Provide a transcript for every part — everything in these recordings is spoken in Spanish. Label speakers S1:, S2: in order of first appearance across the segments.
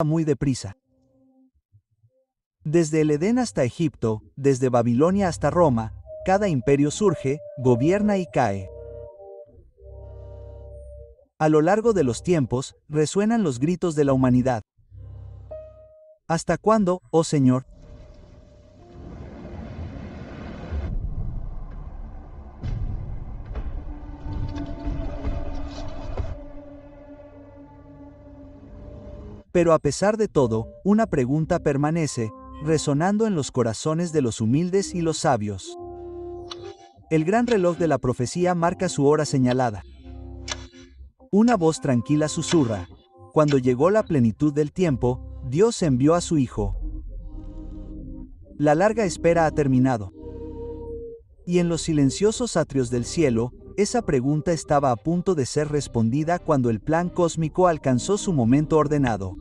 S1: muy deprisa. Desde el Edén hasta Egipto, desde Babilonia hasta Roma, cada imperio surge, gobierna y cae. A lo largo de los tiempos, resuenan los gritos de la humanidad. ¿Hasta cuándo, oh Señor? Pero a pesar de todo, una pregunta permanece, resonando en los corazones de los humildes y los sabios. El gran reloj de la profecía marca su hora señalada. Una voz tranquila susurra: cuando llegó la plenitud del tiempo, Dios envió a su Hijo. La larga espera ha terminado. Y en los silenciosos atrios del cielo, esa pregunta estaba a punto de ser respondida cuando el plan cósmico alcanzó su momento ordenado.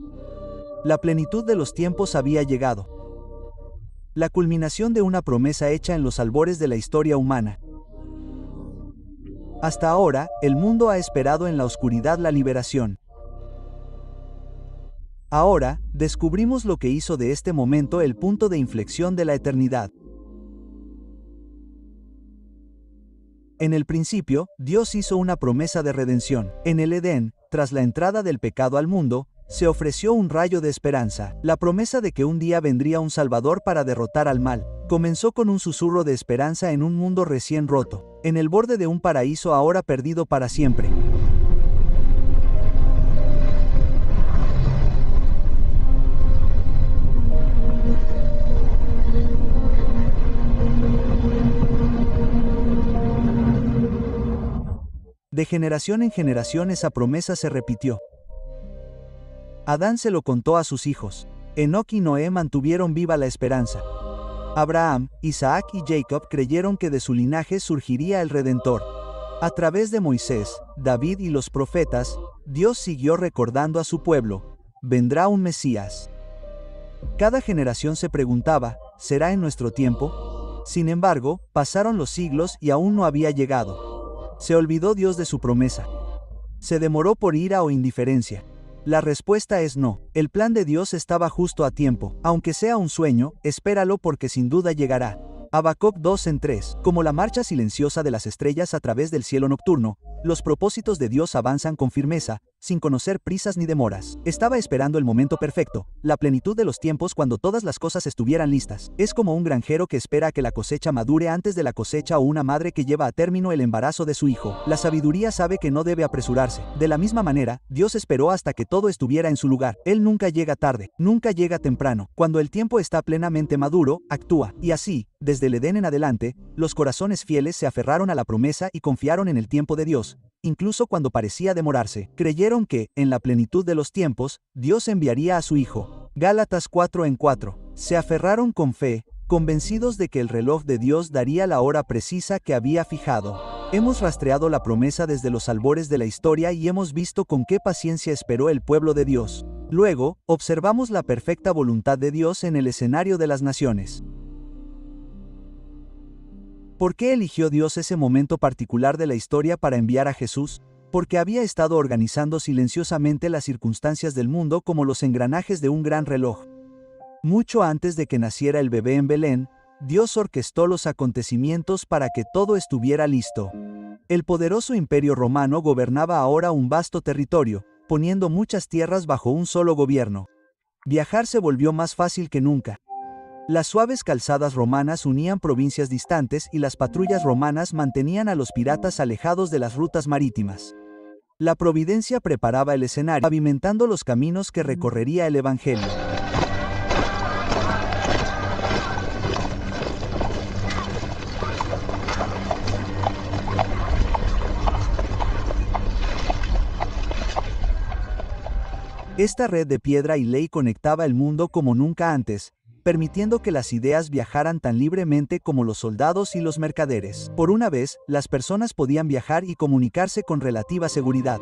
S1: La plenitud de los tiempos había llegado. La culminación de una promesa hecha en los albores de la historia humana. Hasta ahora, el mundo ha esperado en la oscuridad la liberación. Ahora, descubrimos lo que hizo de este momento el punto de inflexión de la eternidad. En el principio, Dios hizo una promesa de redención. En el Edén, tras la entrada del pecado al mundo, se ofreció un rayo de esperanza. La promesa de que un día vendría un Salvador para derrotar al mal. Comenzó con un susurro de esperanza en un mundo recién roto, en el borde de un paraíso ahora perdido para siempre. De generación en generación esa promesa se repitió. Adán se lo contó a sus hijos. Enoc y Noé mantuvieron viva la esperanza. Abraham, Isaac y Jacob creyeron que de su linaje surgiría el Redentor. A través de Moisés, David y los profetas, Dios siguió recordando a su pueblo: vendrá un Mesías. Cada generación se preguntaba: ¿será en nuestro tiempo? Sin embargo, pasaron los siglos y aún no había llegado. ¿Se olvidó Dios de su promesa? ¿Se demoró por ira o indiferencia? La respuesta es no. El plan de Dios estaba justo a tiempo. Aunque sea un sueño, espéralo porque sin duda llegará. Habacuc 2:3. Como la marcha silenciosa de las estrellas a través del cielo nocturno, los propósitos de Dios avanzan con firmeza, sin conocer prisas ni demoras. Estaba esperando el momento perfecto, la plenitud de los tiempos cuando todas las cosas estuvieran listas. Es como un granjero que espera a que la cosecha madure antes de la cosecha o una madre que lleva a término el embarazo de su hijo. La sabiduría sabe que no debe apresurarse. De la misma manera, Dios esperó hasta que todo estuviera en su lugar. Él nunca llega tarde, nunca llega temprano. Cuando el tiempo está plenamente maduro, actúa. Y así, desde el Edén en adelante, los corazones fieles se aferraron a la promesa y confiaron en el tiempo de Dios. Incluso cuando parecía demorarse, creyeron que, en la plenitud de los tiempos, Dios enviaría a su Hijo. Gálatas 4:4. Se aferraron con fe, convencidos de que el reloj de Dios daría la hora precisa que había fijado. Hemos rastreado la promesa desde los albores de la historia y hemos visto con qué paciencia esperó el pueblo de Dios. Luego, observamos la perfecta voluntad de Dios en el escenario de las naciones. ¿Por qué eligió Dios ese momento particular de la historia para enviar a Jesús? Porque había estado organizando silenciosamente las circunstancias del mundo como los engranajes de un gran reloj. Mucho antes de que naciera el bebé en Belén, Dios orquestó los acontecimientos para que todo estuviera listo. El poderoso imperio romano gobernaba ahora un vasto territorio, poniendo muchas tierras bajo un solo gobierno. Viajar se volvió más fácil que nunca. Las suaves calzadas romanas unían provincias distantes y las patrullas romanas mantenían a los piratas alejados de las rutas marítimas. La providencia preparaba el escenario, pavimentando los caminos que recorrería el Evangelio. Esta red de piedra y ley conectaba el mundo como nunca antes, permitiendo que las ideas viajaran tan libremente como los soldados y los mercaderes. Por una vez, las personas podían viajar y comunicarse con relativa seguridad.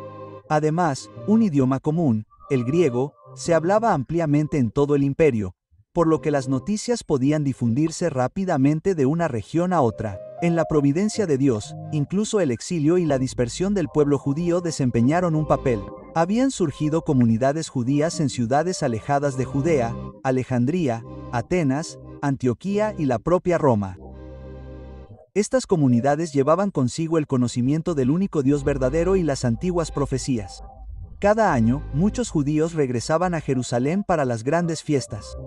S1: Además, un idioma común, el griego, se hablaba ampliamente en todo el imperio, por lo que las noticias podían difundirse rápidamente de una región a otra. En la providencia de Dios, incluso el exilio y la dispersión del pueblo judío desempeñaron un papel. Habían surgido comunidades judías en ciudades alejadas de Judea, Alejandría, Atenas, Antioquía y la propia Roma. Estas comunidades llevaban consigo el conocimiento del único Dios verdadero y las antiguas profecías. Cada año, muchos judíos regresaban a Jerusalén para las grandes fiestas.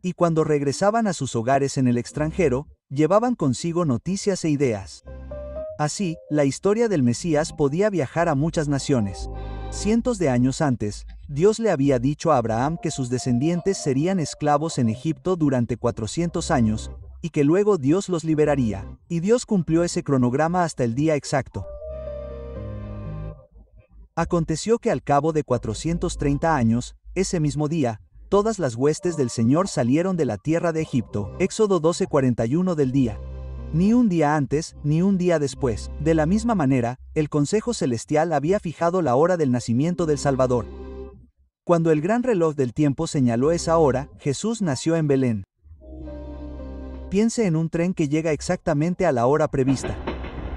S1: Y cuando regresaban a sus hogares en el extranjero, llevaban consigo noticias e ideas. Así, la historia del Mesías podía viajar a muchas naciones. Cientos de años antes, Dios le había dicho a Abraham que sus descendientes serían esclavos en Egipto durante 400 años, y que luego Dios los liberaría. Y Dios cumplió ese cronograma hasta el día exacto. Aconteció que al cabo de 430 años, ese mismo día, todas las huestes del Señor salieron de la tierra de Egipto. Éxodo 12:41 del día. Ni un día antes, ni un día después. De la misma manera, el Consejo Celestial había fijado la hora del nacimiento del Salvador. Cuando el gran reloj del tiempo señaló esa hora, Jesús nació en Belén. Piense en un tren que llega exactamente a la hora prevista.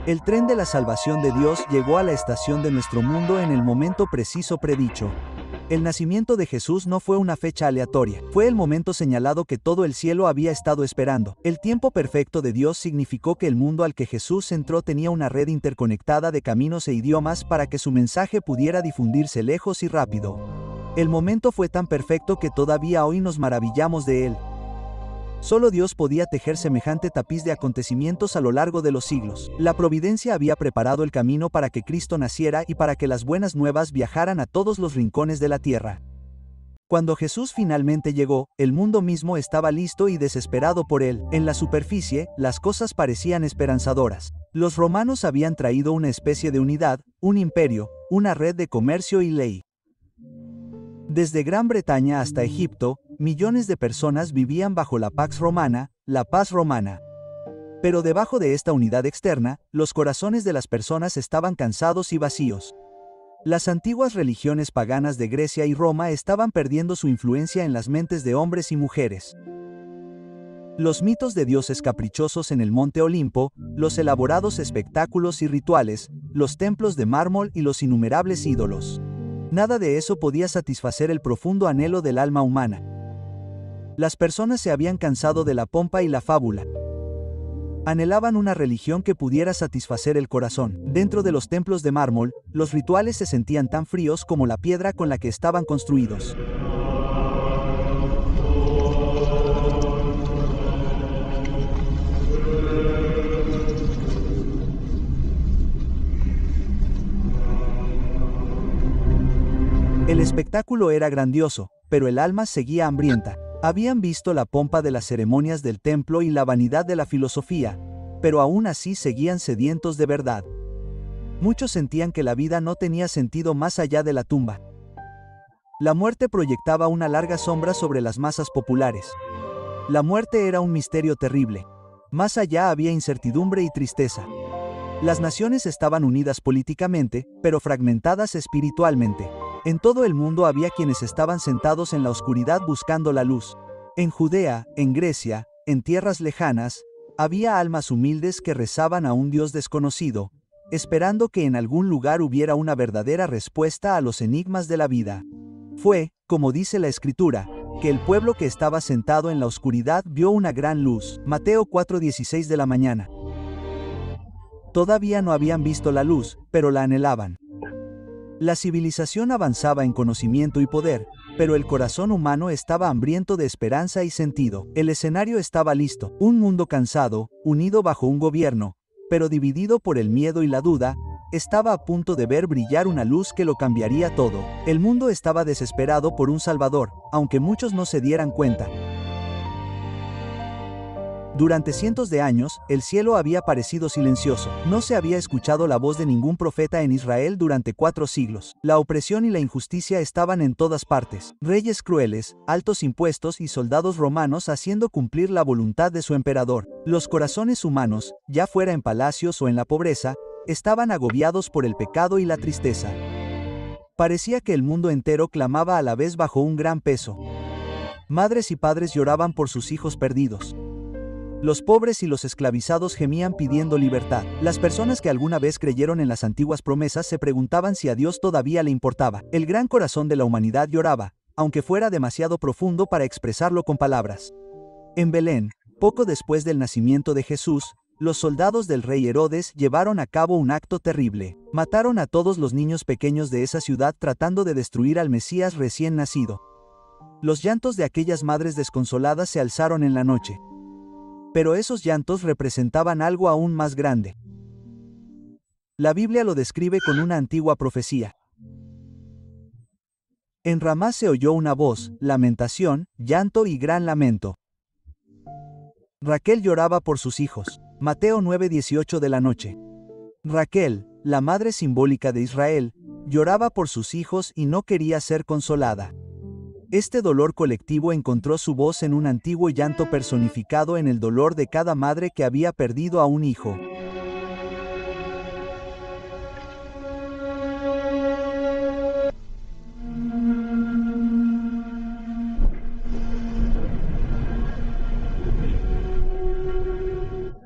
S1: El tren de la salvación de Dios llegó a la estación de nuestro mundo en el momento preciso predicho. El nacimiento de Jesús no fue una fecha aleatoria, fue el momento señalado que todo el cielo había estado esperando. El tiempo perfecto de Dios significó que el mundo al que Jesús entró tenía una red interconectada de caminos e idiomas para que su mensaje pudiera difundirse lejos y rápido. El momento fue tan perfecto que todavía hoy nos maravillamos de él. Solo Dios podía tejer semejante tapiz de acontecimientos a lo largo de los siglos. La providencia había preparado el camino para que Cristo naciera y para que las buenas nuevas viajaran a todos los rincones de la tierra. Cuando Jesús finalmente llegó, el mundo mismo estaba listo y desesperado por él. En la superficie, las cosas parecían esperanzadoras. Los romanos habían traído una especie de unidad, un imperio, una red de comercio y ley. Desde Gran Bretaña hasta Egipto, millones de personas vivían bajo la Pax Romana, la paz romana. Pero debajo de esta unidad externa, los corazones de las personas estaban cansados y vacíos. Las antiguas religiones paganas de Grecia y Roma estaban perdiendo su influencia en las mentes de hombres y mujeres. Los mitos de dioses caprichosos en el Monte Olimpo, los elaborados espectáculos y rituales, los templos de mármol y los innumerables ídolos. Nada de eso podía satisfacer el profundo anhelo del alma humana. Las personas se habían cansado de la pompa y la fábula. Anhelaban una religión que pudiera satisfacer el corazón. Dentro de los templos de mármol, los rituales se sentían tan fríos como la piedra con la que estaban construidos. El espectáculo era grandioso, pero el alma seguía hambrienta. Habían visto la pompa de las ceremonias del templo y la vanidad de la filosofía, pero aún así seguían sedientos de verdad. Muchos sentían que la vida no tenía sentido más allá de la tumba. La muerte proyectaba una larga sombra sobre las masas populares. La muerte era un misterio terrible. Más allá había incertidumbre y tristeza. Las naciones estaban unidas políticamente, pero fragmentadas espiritualmente. En todo el mundo había quienes estaban sentados en la oscuridad buscando la luz. En Judea, en Grecia, en tierras lejanas, había almas humildes que rezaban a un Dios desconocido, esperando que en algún lugar hubiera una verdadera respuesta a los enigmas de la vida. Fue, como dice la Escritura, que el pueblo que estaba sentado en la oscuridad vio una gran luz. Mateo 4:16 de la mañana. Todavía no habían visto la luz, pero la anhelaban. La civilización avanzaba en conocimiento y poder, pero el corazón humano estaba hambriento de esperanza y sentido. El escenario estaba listo, un mundo cansado, unido bajo un gobierno, pero dividido por el miedo y la duda, estaba a punto de ver brillar una luz que lo cambiaría todo. El mundo estaba desesperado por un Salvador, aunque muchos no se dieran cuenta. Durante cientos de años, el cielo había parecido silencioso. No se había escuchado la voz de ningún profeta en Israel durante 4 siglos. La opresión y la injusticia estaban en todas partes. Reyes crueles, altos impuestos y soldados romanos haciendo cumplir la voluntad de su emperador. Los corazones humanos, ya fuera en palacios o en la pobreza, estaban agobiados por el pecado y la tristeza. Parecía que el mundo entero clamaba a la vez bajo un gran peso. Madres y padres lloraban por sus hijos perdidos. Los pobres y los esclavizados gemían pidiendo libertad. Las personas que alguna vez creyeron en las antiguas promesas se preguntaban si a Dios todavía le importaba. El gran corazón de la humanidad lloraba, aunque fuera demasiado profundo para expresarlo con palabras. En Belén, poco después del nacimiento de Jesús, los soldados del rey Herodes llevaron a cabo un acto terrible. Mataron a todos los niños pequeños de esa ciudad tratando de destruir al Mesías recién nacido. Los llantos de aquellas madres desconsoladas se alzaron en la noche. Pero esos llantos representaban algo aún más grande. La Biblia lo describe con una antigua profecía. En Ramá se oyó una voz, lamentación, llanto y gran lamento. Raquel lloraba por sus hijos. Mateo 9:18 de la noche. Raquel, la madre simbólica de Israel, lloraba por sus hijos y no quería ser consolada. Este dolor colectivo encontró su voz en un antiguo llanto personificado en el dolor de cada madre que había perdido a un hijo.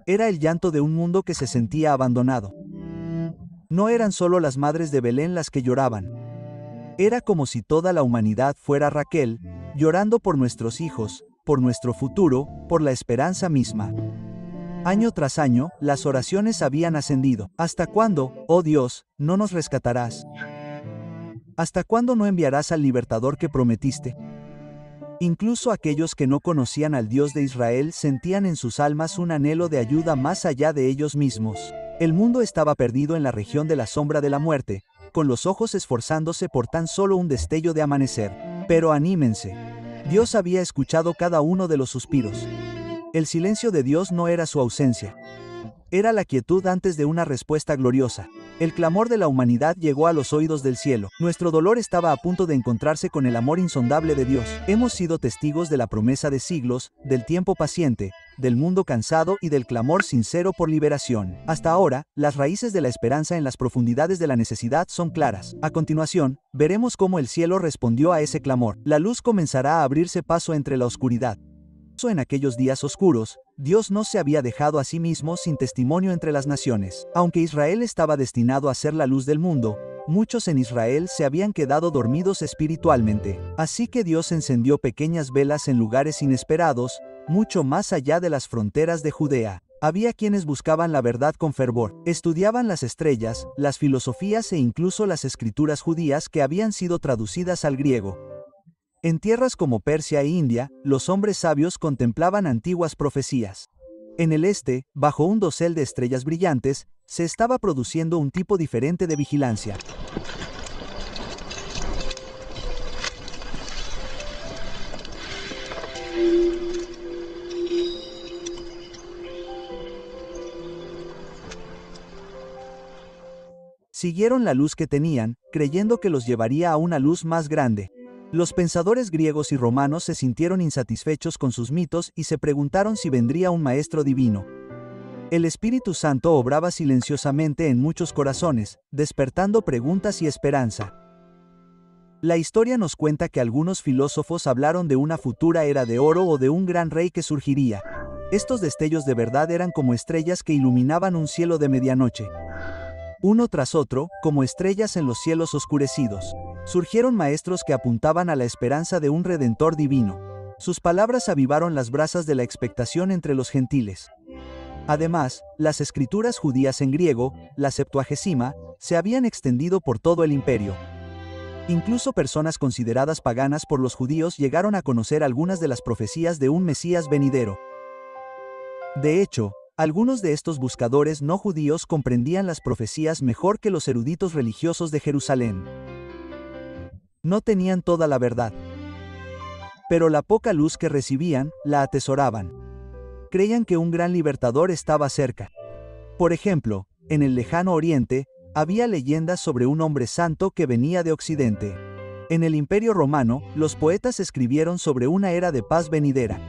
S1: Era el llanto de un mundo que se sentía abandonado. No eran solo las madres de Belén las que lloraban. Era como si toda la humanidad fuera Raquel, llorando por nuestros hijos, por nuestro futuro, por la esperanza misma. Año tras año, las oraciones habían ascendido. ¿Hasta cuándo, oh Dios, no nos rescatarás? ¿Hasta cuándo no enviarás al libertador que prometiste? Incluso aquellos que no conocían al Dios de Israel sentían en sus almas un anhelo de ayuda más allá de ellos mismos. El mundo estaba perdido en la región de la sombra de la muerte, con los ojos esforzándose por tan solo un destello de amanecer. Pero anímense. Dios había escuchado cada uno de los suspiros. El silencio de Dios no era su ausencia. Era la quietud antes de una respuesta gloriosa. El clamor de la humanidad llegó a los oídos del cielo. Nuestro dolor estaba a punto de encontrarse con el amor insondable de Dios. Hemos sido testigos de la promesa de siglos, del tiempo paciente, del mundo cansado y del clamor sincero por liberación. Hasta ahora, las raíces de la esperanza en las profundidades de la necesidad son claras. A continuación, veremos cómo el cielo respondió a ese clamor. La luz comenzará a abrirse paso entre la oscuridad. En aquellos días oscuros, Dios no se había dejado a sí mismo sin testimonio entre las naciones. Aunque Israel estaba destinado a ser la luz del mundo, muchos en Israel se habían quedado dormidos espiritualmente. Así que Dios encendió pequeñas velas en lugares inesperados, mucho más allá de las fronteras de Judea. Había quienes buscaban la verdad con fervor, estudiaban las estrellas, las filosofías e incluso las escrituras judías que habían sido traducidas al griego. En tierras como Persia e India, los hombres sabios contemplaban antiguas profecías. En el este, bajo un dosel de estrellas brillantes, se estaba produciendo un tipo diferente de vigilancia. Siguieron la luz que tenían, creyendo que los llevaría a una luz más grande. Los pensadores griegos y romanos se sintieron insatisfechos con sus mitos y se preguntaron si vendría un maestro divino. El Espíritu Santo obraba silenciosamente en muchos corazones, despertando preguntas y esperanza. La historia nos cuenta que algunos filósofos hablaron de una futura era de oro o de un gran rey que surgiría. Estos destellos de verdad eran como estrellas que iluminaban un cielo de medianoche. Uno tras otro, como estrellas en los cielos oscurecidos. Surgieron maestros que apuntaban a la esperanza de un redentor divino. Sus palabras avivaron las brasas de la expectación entre los gentiles. Además, las escrituras judías en griego, la Septuagesima, se habían extendido por todo el imperio. Incluso personas consideradas paganas por los judíos llegaron a conocer algunas de las profecías de un Mesías venidero. De hecho, algunos de estos buscadores no judíos comprendían las profecías mejor que los eruditos religiosos de Jerusalén. No tenían toda la verdad. Pero la poca luz que recibían, la atesoraban. Creían que un gran libertador estaba cerca. Por ejemplo, en el lejano oriente, había leyendas sobre un hombre santo que venía de Occidente. En el Imperio Romano, los poetas escribieron sobre una era de paz venidera.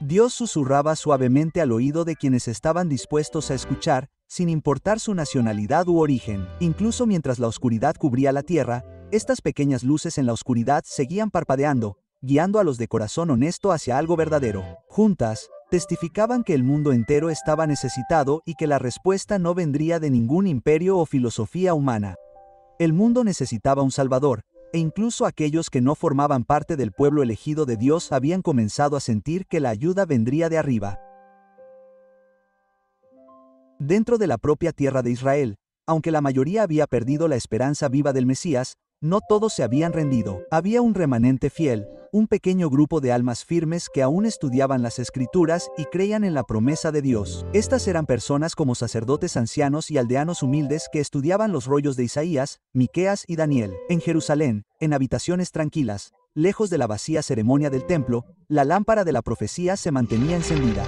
S1: Dios susurraba suavemente al oído de quienes estaban dispuestos a escuchar, sin importar su nacionalidad u origen. Incluso mientras la oscuridad cubría la tierra, estas pequeñas luces en la oscuridad seguían parpadeando, guiando a los de corazón honesto hacia algo verdadero. Juntas, Testificaban que el mundo entero estaba necesitado y que la respuesta no vendría de ningún imperio o filosofía humana. El mundo necesitaba un Salvador, e incluso aquellos que no formaban parte del pueblo elegido de Dios habían comenzado a sentir que la ayuda vendría de arriba. Dentro de la propia tierra de Israel, aunque la mayoría había perdido la esperanza viva del Mesías, no todos se habían rendido. Había un remanente fiel, un pequeño grupo de almas firmes que aún estudiaban las Escrituras y creían en la promesa de Dios. Estas eran personas como sacerdotes ancianos y aldeanos humildes que estudiaban los rollos de Isaías, Miqueas y Daniel. En Jerusalén, en habitaciones tranquilas, lejos de la vacía ceremonia del templo, la lámpara de la profecía se mantenía encendida.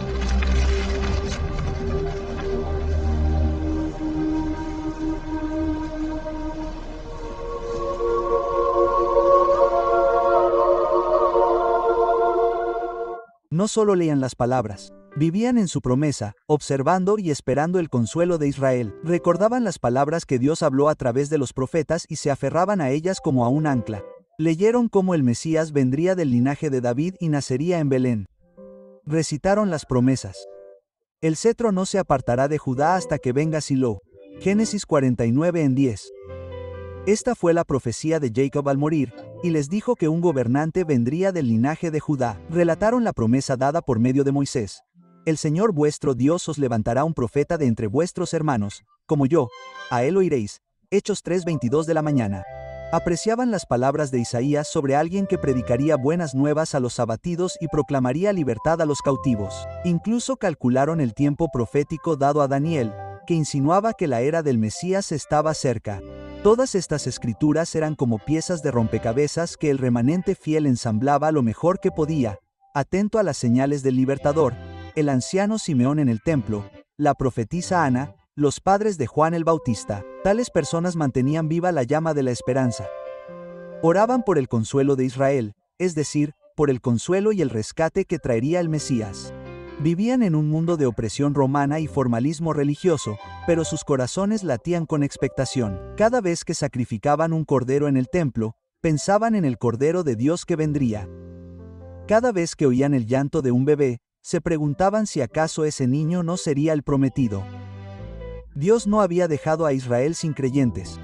S1: No solo leían las palabras, vivían en su promesa, observando y esperando el consuelo de Israel. Recordaban las palabras que Dios habló a través de los profetas y se aferraban a ellas como a un ancla. Leyeron cómo el Mesías vendría del linaje de David y nacería en Belén. Recitaron las promesas. El cetro no se apartará de Judá hasta que venga Silo. Génesis 49:10. Esta fue la profecía de Jacob al morir, y les dijo que un gobernante vendría del linaje de Judá. Relataron la promesa dada por medio de Moisés. El Señor vuestro Dios os levantará un profeta de entre vuestros hermanos, como yo, a él oiréis. Hechos 3:22 de la mañana. Apreciaban las palabras de Isaías sobre alguien que predicaría buenas nuevas a los abatidos y proclamaría libertad a los cautivos. Incluso calcularon el tiempo profético dado a Daniel, que insinuaba que la era del Mesías estaba cerca. Todas estas escrituras eran como piezas de rompecabezas que el remanente fiel ensamblaba lo mejor que podía, atento a las señales del libertador, el anciano Simeón en el templo, la profetisa Ana, los padres de Juan el Bautista. Tales personas mantenían viva la llama de la esperanza. Oraban por el consuelo de Israel, es decir, por el consuelo y el rescate que traería el Mesías. Vivían en un mundo de opresión romana y formalismo religioso, pero sus corazones latían con expectación. Cada vez que sacrificaban un cordero en el templo, pensaban en el Cordero de Dios que vendría. Cada vez que oían el llanto de un bebé, se preguntaban si acaso ese niño no sería el prometido. Dios no había dejado a Israel sin creyentes.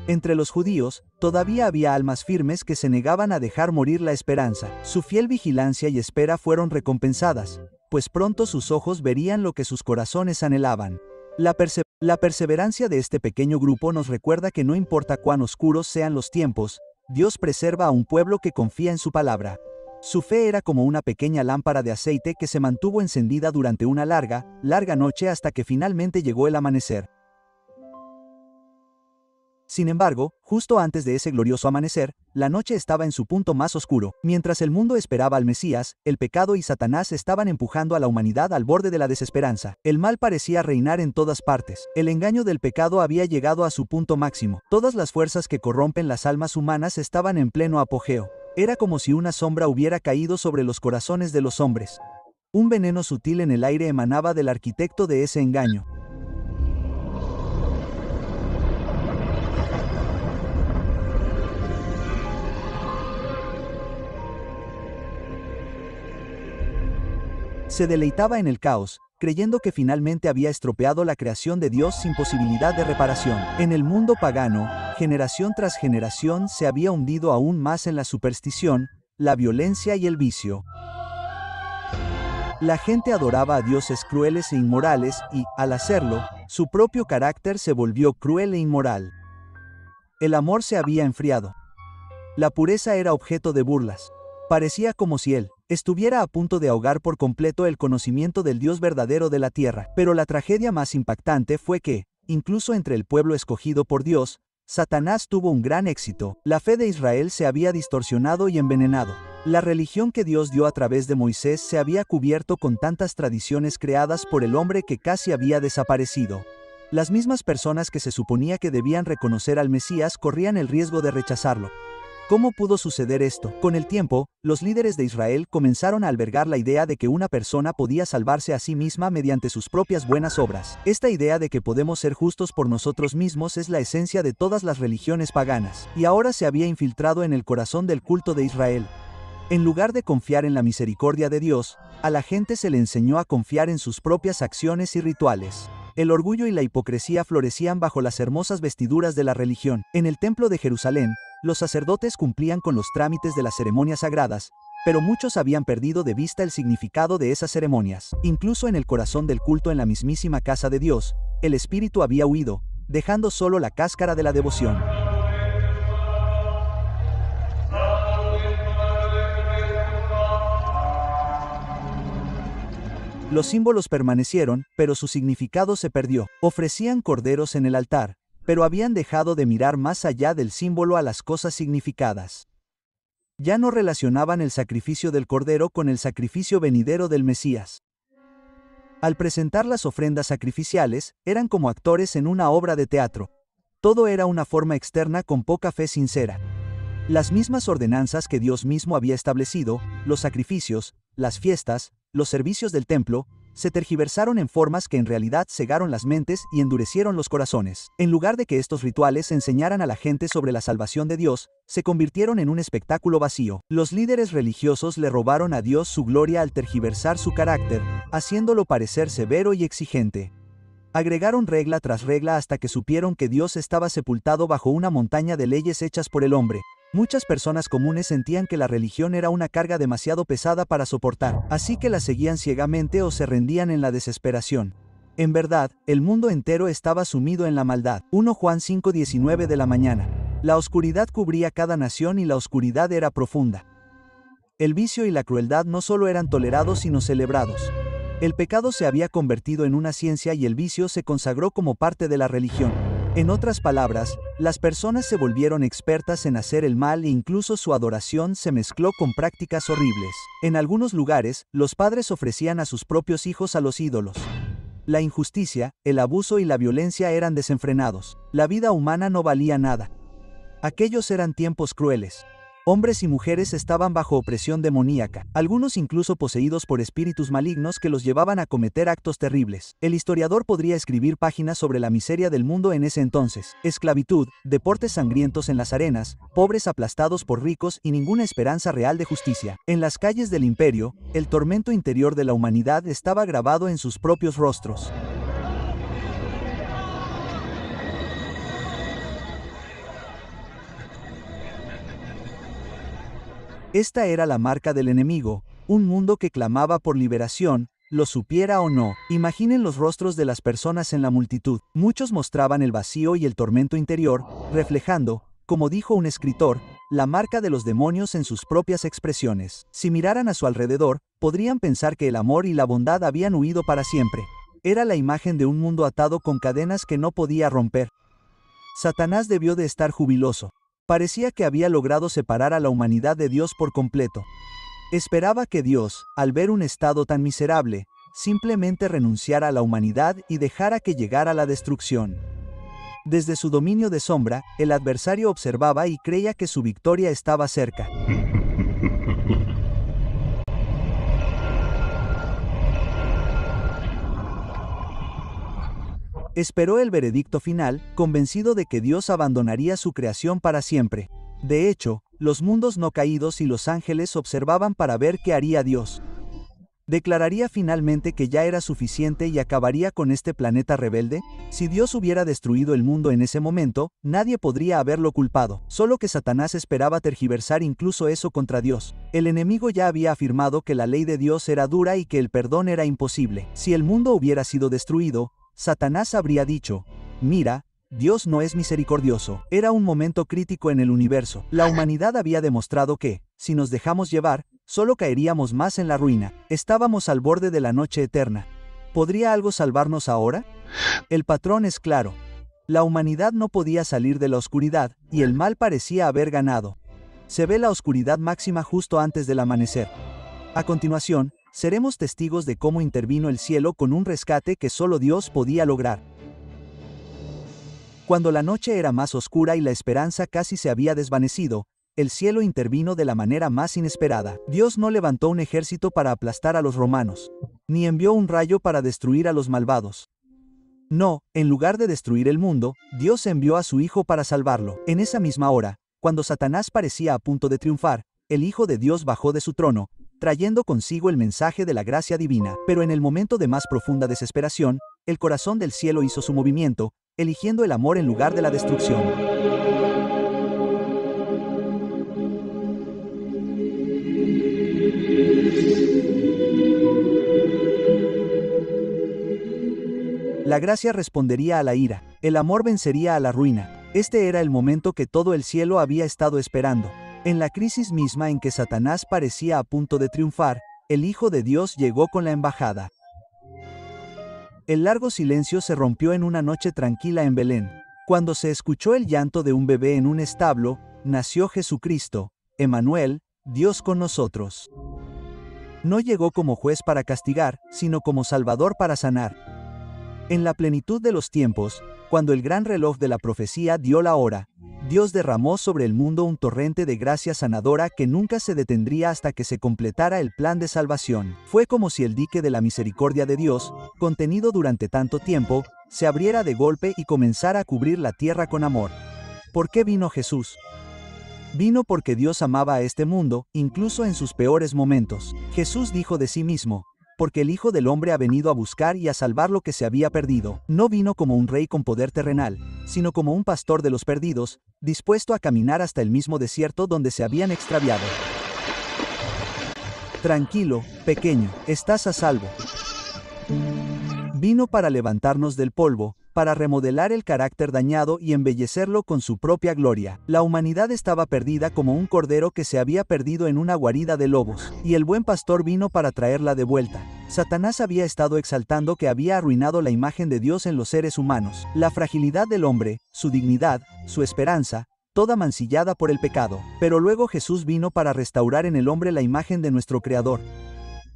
S1: Entre los judíos, todavía había almas firmes que se negaban a dejar morir la esperanza. Su fiel vigilancia y espera fueron recompensadas, pues pronto sus ojos verían lo que sus corazones anhelaban. La perseverancia de este pequeño grupo nos recuerda que no importa cuán oscuros sean los tiempos, Dios preserva a un pueblo que confía en su palabra. Su fe era como una pequeña lámpara de aceite que se mantuvo encendida durante una larga noche hasta que finalmente llegó el amanecer. Sin embargo, justo antes de ese glorioso amanecer, la noche estaba en su punto más oscuro. Mientras el mundo esperaba al Mesías, el pecado y Satanás estaban empujando a la humanidad al borde de la desesperanza. El mal parecía reinar en todas partes. El engaño del pecado había llegado a su punto máximo. Todas las fuerzas que corrompen las almas humanas estaban en pleno apogeo. Era como si una sombra hubiera caído sobre los corazones de los hombres. Un veneno sutil en el aire emanaba del arquitecto de ese engaño. Se deleitaba en el caos, creyendo que finalmente había estropeado la creación de Dios sin posibilidad de reparación. En el mundo pagano, generación tras generación se había hundido aún más en la superstición, la violencia y el vicio. La gente adoraba a dioses crueles e inmorales y, al hacerlo, su propio carácter se volvió cruel e inmoral. El amor se había enfriado. La pureza era objeto de burlas. Parecía como si él estuviera a punto de ahogar por completo el conocimiento del Dios verdadero de la tierra. Pero la tragedia más impactante fue que, incluso entre el pueblo escogido por Dios, Satanás tuvo un gran éxito. La fe de Israel se había distorsionado y envenenado. La religión que Dios dio a través de Moisés se había cubierto con tantas tradiciones creadas por el hombre que casi había desaparecido. Las mismas personas que se suponía que debían reconocer al Mesías corrían el riesgo de rechazarlo. ¿Cómo pudo suceder esto? Con el tiempo, los líderes de Israel comenzaron a albergar la idea de que una persona podía salvarse a sí misma mediante sus propias buenas obras. Esta idea de que podemos ser justos por nosotros mismos es la esencia de todas las religiones paganas, y ahora se había infiltrado en el corazón del culto de Israel. En lugar de confiar en la misericordia de Dios, a la gente se le enseñó a confiar en sus propias acciones y rituales. El orgullo y la hipocresía florecían bajo las hermosas vestiduras de la religión. En el templo de Jerusalén, los sacerdotes cumplían con los trámites de las ceremonias sagradas, pero muchos habían perdido de vista el significado de esas ceremonias. Incluso en el corazón del culto en la mismísima casa de Dios, el espíritu había huido, dejando solo la cáscara de la devoción. Los símbolos permanecieron, pero su significado se perdió. Ofrecían corderos en el altar, pero habían dejado de mirar más allá del símbolo a las cosas significadas. Ya no relacionaban el sacrificio del cordero con el sacrificio venidero del Mesías. Al presentar las ofrendas sacrificiales, eran como actores en una obra de teatro. Todo era una forma externa con poca fe sincera. Las mismas ordenanzas que Dios mismo había establecido, los sacrificios, las fiestas, los servicios del templo, se tergiversaron en formas que en realidad cegaron las mentes y endurecieron los corazones. En lugar de que estos rituales enseñaran a la gente sobre la salvación de Dios, se convirtieron en un espectáculo vacío. Los líderes religiosos le robaron a Dios su gloria al tergiversar su carácter, haciéndolo parecer severo y exigente. Agregaron regla tras regla hasta que supieron que Dios estaba sepultado bajo una montaña de leyes hechas por el hombre. Muchas personas comunes sentían que la religión era una carga demasiado pesada para soportar, así que la seguían ciegamente o se rendían en la desesperación. En verdad, el mundo entero estaba sumido en la maldad. 1 Juan 5:19 de la mañana. La oscuridad cubría cada nación y la oscuridad era profunda. El vicio y la crueldad no solo eran tolerados sino celebrados. El pecado se había convertido en una ciencia y el vicio se consagró como parte de la religión. En otras palabras, las personas se volvieron expertas en hacer el mal e incluso su adoración se mezcló con prácticas horribles. En algunos lugares, los padres ofrecían a sus propios hijos a los ídolos. La injusticia, el abuso y la violencia eran desenfrenados. La vida humana no valía nada. Aquellos eran tiempos crueles. Hombres y mujeres estaban bajo opresión demoníaca, algunos incluso poseídos por espíritus malignos que los llevaban a cometer actos terribles. El historiador podría escribir páginas sobre la miseria del mundo en ese entonces: esclavitud, deportes sangrientos en las arenas, pobres aplastados por ricos y ninguna esperanza real de justicia. En las calles del imperio, el tormento interior de la humanidad estaba grabado en sus propios rostros. Esta era la marca del enemigo, un mundo que clamaba por liberación, lo supiera o no. Imaginen los rostros de las personas en la multitud. Muchos mostraban el vacío y el tormento interior, reflejando, como dijo un escritor, la marca de los demonios en sus propias expresiones. Si miraran a su alrededor, podrían pensar que el amor y la bondad habían huido para siempre. Era la imagen de un mundo atado con cadenas que no podía romper. Satanás debió de estar jubiloso. Parecía que había logrado separar a la humanidad de Dios por completo. Esperaba que Dios, al ver un estado tan miserable, simplemente renunciara a la humanidad y dejara que llegara la destrucción. Desde su dominio de sombra, el adversario observaba y creía que su victoria estaba cerca. Esperó el veredicto final, convencido de que Dios abandonaría su creación para siempre. De hecho, los mundos no caídos y los ángeles observaban para ver qué haría Dios. ¿Declararía finalmente que ya era suficiente y acabaría con este planeta rebelde? Si Dios hubiera destruido el mundo en ese momento, nadie podría haberlo culpado. Solo que Satanás esperaba tergiversar incluso eso contra Dios. El enemigo ya había afirmado que la ley de Dios era dura y que el perdón era imposible. Si el mundo hubiera sido destruido, Satanás habría dicho: mira, Dios no es misericordioso. Era un momento crítico en el universo. La humanidad había demostrado que, si nos dejamos llevar, solo caeríamos más en la ruina. Estábamos al borde de la noche eterna. ¿Podría algo salvarnos ahora? El patrón es claro. La humanidad no podía salir de la oscuridad, y el mal parecía haber ganado. Se ve la oscuridad máxima justo antes del amanecer. A continuación, seremos testigos de cómo intervino el cielo con un rescate que solo Dios podía lograr. Cuando la noche era más oscura y la esperanza casi se había desvanecido, el cielo intervino de la manera más inesperada. Dios no levantó un ejército para aplastar a los romanos, ni envió un rayo para destruir a los malvados. No, en lugar de destruir el mundo, Dios envió a su Hijo para salvarlo. En esa misma hora, cuando Satanás parecía a punto de triunfar, el Hijo de Dios bajó de su trono, trayendo consigo el mensaje de la gracia divina. Pero en el momento de más profunda desesperación, el corazón del cielo hizo su movimiento, eligiendo el amor en lugar de la destrucción. La gracia respondería a la ira, el amor vencería a la ruina. Este era el momento que todo el cielo había estado esperando. En la crisis misma en que Satanás parecía a punto de triunfar, el Hijo de Dios llegó con la embajada. El largo silencio se rompió en una noche tranquila en Belén. Cuando se escuchó el llanto de un bebé en un establo, nació Jesucristo, Emmanuel, Dios con nosotros. No llegó como juez para castigar, sino como Salvador para sanar. En la plenitud de los tiempos, cuando el gran reloj de la profecía dio la hora, Dios derramó sobre el mundo un torrente de gracia sanadora que nunca se detendría hasta que se completara el plan de salvación. Fue como si el dique de la misericordia de Dios, contenido durante tanto tiempo, se abriera de golpe y comenzara a cubrir la tierra con amor. ¿Por qué vino Jesús? Vino porque Dios amaba a este mundo, incluso en sus peores momentos. Jesús dijo de sí mismo: porque el Hijo del Hombre ha venido a buscar y a salvar lo que se había perdido. No vino como un rey con poder terrenal, sino como un pastor de los perdidos, dispuesto a caminar hasta el mismo desierto donde se habían extraviado. Tranquilo, pequeño, estás a salvo. Vino para levantarnos del polvo, para remodelar el carácter dañado y embellecerlo con su propia gloria. La humanidad estaba perdida como un cordero que se había perdido en una guarida de lobos, y el buen pastor vino para traerla de vuelta. Satanás había estado exaltando que había arruinado la imagen de Dios en los seres humanos, la fragilidad del hombre, su dignidad, su esperanza, toda mancillada por el pecado. Pero luego Jesús vino para restaurar en el hombre la imagen de nuestro Creador.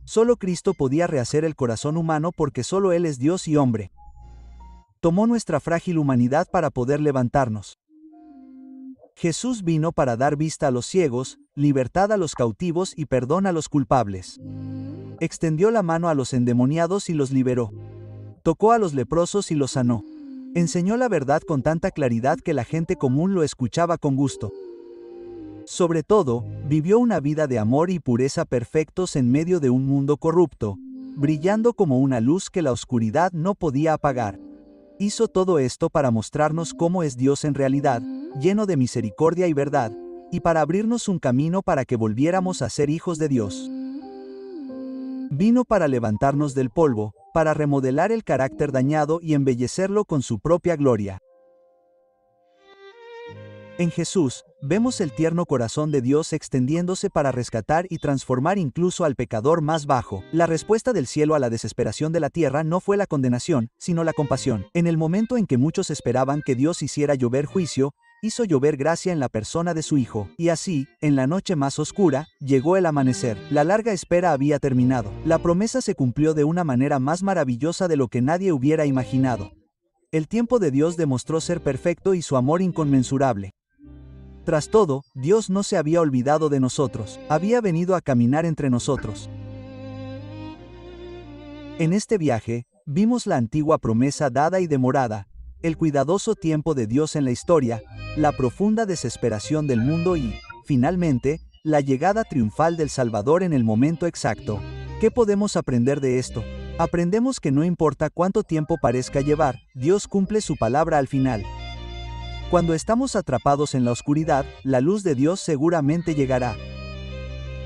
S1: Solo Cristo podía rehacer el corazón humano porque solo Él es Dios y hombre. Tomó nuestra frágil humanidad para poder levantarnos. Jesús vino para dar vista a los ciegos, libertad a los cautivos y perdón a los culpables. Extendió la mano a los endemoniados y los liberó. Tocó a los leprosos y los sanó. Enseñó la verdad con tanta claridad que la gente común lo escuchaba con gusto. Sobre todo, vivió una vida de amor y pureza perfectos en medio de un mundo corrupto, brillando como una luz que la oscuridad no podía apagar. Hizo todo esto para mostrarnos cómo es Dios en realidad, lleno de misericordia y verdad, y para abrirnos un camino para que volviéramos a ser hijos de Dios. Vino para levantarnos del polvo, para remodelar el carácter dañado y embellecerlo con su propia gloria. En Jesús, vemos el tierno corazón de Dios extendiéndose para rescatar y transformar incluso al pecador más bajo. La respuesta del cielo a la desesperación de la tierra no fue la condenación, sino la compasión. En el momento en que muchos esperaban que Dios hiciera llover juicio, hizo llover gracia en la persona de su Hijo. Y así, en la noche más oscura, llegó el amanecer. La larga espera había terminado. La promesa se cumplió de una manera más maravillosa de lo que nadie hubiera imaginado. El tiempo de Dios demostró ser perfecto y su amor inconmensurable. Tras todo, Dios no se había olvidado de nosotros, había venido a caminar entre nosotros. En este viaje, vimos la antigua promesa dada y demorada, el cuidadoso tiempo de Dios en la historia, la profunda desesperación del mundo y, finalmente, la llegada triunfal del Salvador en el momento exacto. ¿Qué podemos aprender de esto? Aprendemos que no importa cuánto tiempo parezca llevar, Dios cumple su palabra al final. Cuando estamos atrapados en la oscuridad, la luz de Dios seguramente llegará.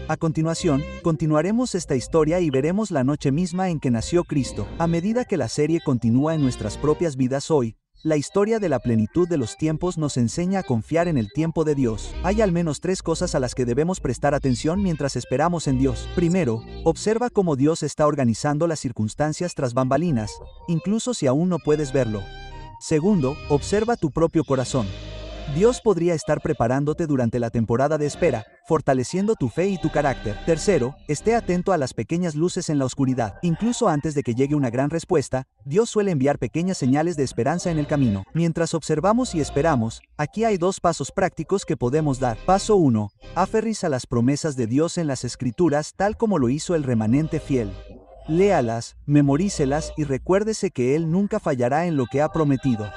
S1: A continuación, continuaremos esta historia y veremos la noche misma en que nació Cristo. A medida que la serie continúa en nuestras propias vidas hoy, la historia de la plenitud de los tiempos nos enseña a confiar en el tiempo de Dios. Hay al menos 3 cosas a las que debemos prestar atención mientras esperamos en Dios. Primero, observa cómo Dios está organizando las circunstancias tras bambalinas, incluso si aún no puedes verlo. Segundo, observa tu propio corazón. Dios podría estar preparándote durante la temporada de espera, fortaleciendo tu fe y tu carácter. Tercero, esté atento a las pequeñas luces en la oscuridad. Incluso antes de que llegue una gran respuesta, Dios suele enviar pequeñas señales de esperanza en el camino. Mientras observamos y esperamos, aquí hay 2 pasos prácticos que podemos dar. Paso 1. Aférrese a las promesas de Dios en las Escrituras tal como lo hizo el remanente fiel. Léalas, memorícelas y recuérdese que Él nunca fallará en lo que ha prometido.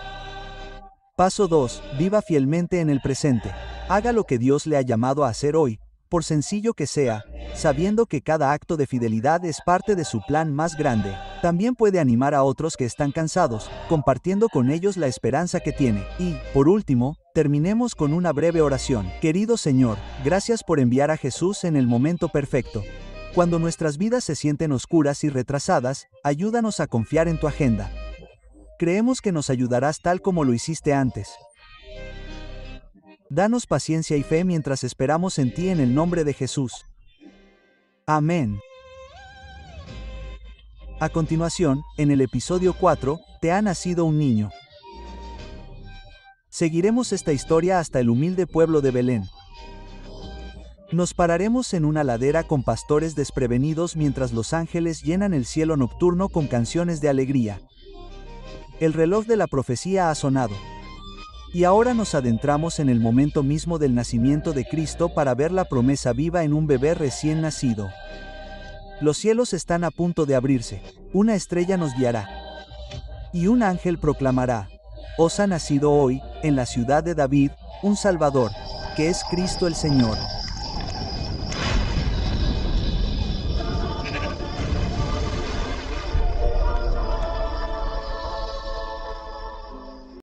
S1: Paso 2. Viva fielmente en el presente. Haga lo que Dios le ha llamado a hacer hoy, por sencillo que sea, sabiendo que cada acto de fidelidad es parte de su plan más grande. También puede animar a otros que están cansados, compartiendo con ellos la esperanza que tiene. Y, por último, terminemos con una breve oración. Querido Señor, gracias por enviar a Jesús en el momento perfecto. Cuando nuestras vidas se sienten oscuras y retrasadas, ayúdanos a confiar en tu agenda. Creemos que nos ayudarás tal como lo hiciste antes. Danos paciencia y fe mientras esperamos en ti en el nombre de Jesús. Amén. A continuación, en el episodio 4, te ha nacido un niño. Seguiremos esta historia hasta el humilde pueblo de Belén. Nos pararemos en una ladera con pastores desprevenidos mientras los ángeles llenan el cielo nocturno con canciones de alegría. El reloj de la profecía ha sonado. Y ahora nos adentramos en el momento mismo del nacimiento de Cristo para ver la promesa viva en un bebé recién nacido. Los cielos están a punto de abrirse, una estrella nos guiará. Y un ángel proclamará: os ha nacido hoy, en la ciudad de David, un Salvador, que es Cristo el Señor.